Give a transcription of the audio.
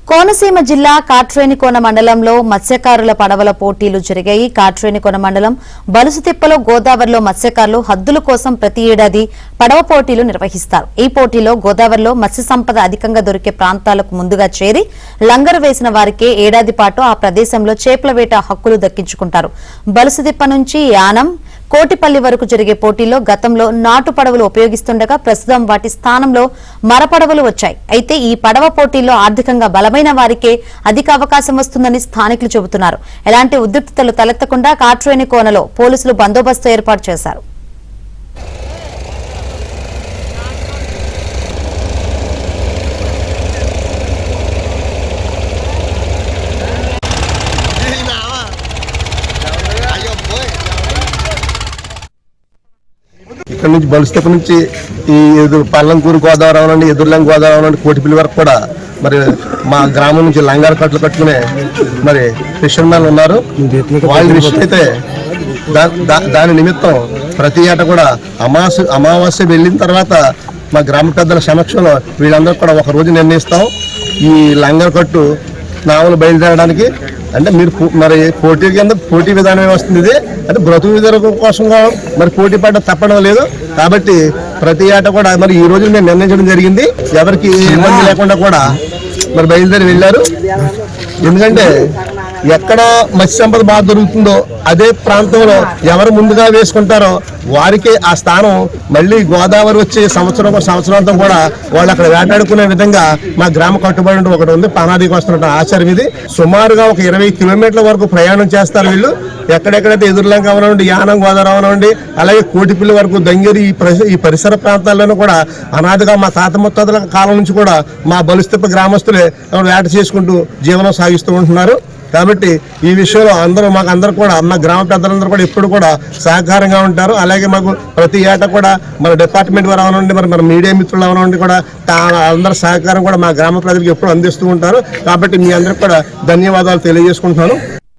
కోనసీమ జిల్లా కాట్రేనికోన మండలంలో మత్స్యకారుల పడవల పోటీలు జరిగాయి. కాట్రేనికోన మండలం బలుసుతిప్పలో గోదావరిలో మత్స్యకారులు హద్దుల కోసం ప్రతి ఏడాది పడవ పోటీలు నిర్వహిస్తారు. ఈ పోటీలో గోదావరిలో మత్స్య సంపద అధికంగా దొరికే ప్రాంతాలకు ముందుగా చేరి లంగరు వేసిన వారికే ఏడాది పాటు ఆ ప్రదేశంలో చేపల వేట హక్కులు దక్కించుకుంటారు. బలుసుతిప్ప నుంచి యానం కోటిపల్లి వరకు జరిగే పోటీల్లో గతంలో నాటు పడవలు ఉపయోగిస్తుండగా ప్రస్తుతం వాటి స్థానంలో మరపడవలు వచ్చాయి. అయితే ఈ పడవ పోటీల్లో ఆర్థికంగా బలమైన వారికే అధిక అవకాశం వస్తుందని స్థానికులు చెబుతున్నారు. ఎలాంటి ఉద్రిక్తతలు తలెత్తకుండా కాట్రేనికోనలో పోలీసులు బందోబస్తు ఏర్పాటు చేశారు. ఇక్కడ నుంచి బలుస్తెప్ప నుంచి ఈ పల్లంకూరు గోదావరి అవనండి, ఎదుర్లం గోదావరి అవనండి, కోటిపల్లి వరకు కూడా మరి మా గ్రామం నుంచి లంగాల కట్టలు కట్టుకునే మరి ఫిషర్మెన్ ఉన్నారు. వాళ్ళ విషయం అయితే దాని నిమిత్తం ప్రతి ఏటా కూడా అమావాస్య వెళ్ళిన తర్వాత మా గ్రామ పెద్దల సమక్షంలో వీళ్ళందరూ కూడా ఒక రోజు నిర్ణయిస్తాం. ఈ లంగాల కట్టు నావలు బయలుదేరడానికి అంటే మీరు మరి పోటీ కింద పోటీ విధానం వస్తుంది. ఇది అంటే బ్రతుకు విధానం కోసం మరి పోటీ పడ్డ తప్పడం లేదు. కాబట్టి ప్రతి ఏటా కూడా మరి ఈ రోజు మేము నిర్ణయించడం జరిగింది. ఎవరికి ఇబ్బంది లేకుండా కూడా మరి బయలుదేరి వెళ్ళారు. ఎందుకంటే ఎక్కడ మత్స్య సంపద బాగా దొరుకుతుందో అదే ప్రాంతంలో ఎవరు ముందుగా వేసుకుంటారో వారికి ఆ స్థానం మళ్ళీ గోదావరి వచ్చే సంవత్సరాంతం కూడా వాళ్ళు అక్కడ వేటాడుకునే విధంగా మా గ్రామ కట్టుబడి ఒకటి ఉంది. పానాదికి వస్తున్న ఆచారం ఇది. సుమారుగా ఒక 20 కిలోమీటర్ల వరకు ప్రయాణం చేస్తారు వీళ్ళు. ఎక్కడెక్కడైతే ఎదుర్లంక అవనండి, యానం గోదావరి అవనండి, అలాగే కోటిపల్లి వరకు దంగేరి ఈ పరిసర ప్రాంతాల్లోనూ కూడా అనాదిగా మా తాత ముత్తాతల కాలం నుంచి కూడా మా బలుస్తెప్ప గ్రామస్తులే వేట చేసుకుంటూ జీవనం సాగిస్తూ ఉంటున్నారు. కాబట్టి ఈ విషయంలో మాకు కూడా మా గ్రామ పెద్దలందరూ కూడా ఎప్పుడు కూడా సహకారంగా ఉంటారు. అలాగే మాకు ప్రతి ఏటా కూడా మన డిపార్ట్మెంట్ వారు అవనండి, మన మీడియా మిత్రులు అవనండి కూడా అందరి సహకారం కూడా మా గ్రామ ప్రజలకు ఎప్పుడు అందిస్తూ ఉంటారు. కాబట్టి మీ అందరికి కూడా ధన్యవాదాలు తెలియజేసుకుంటున్నాను.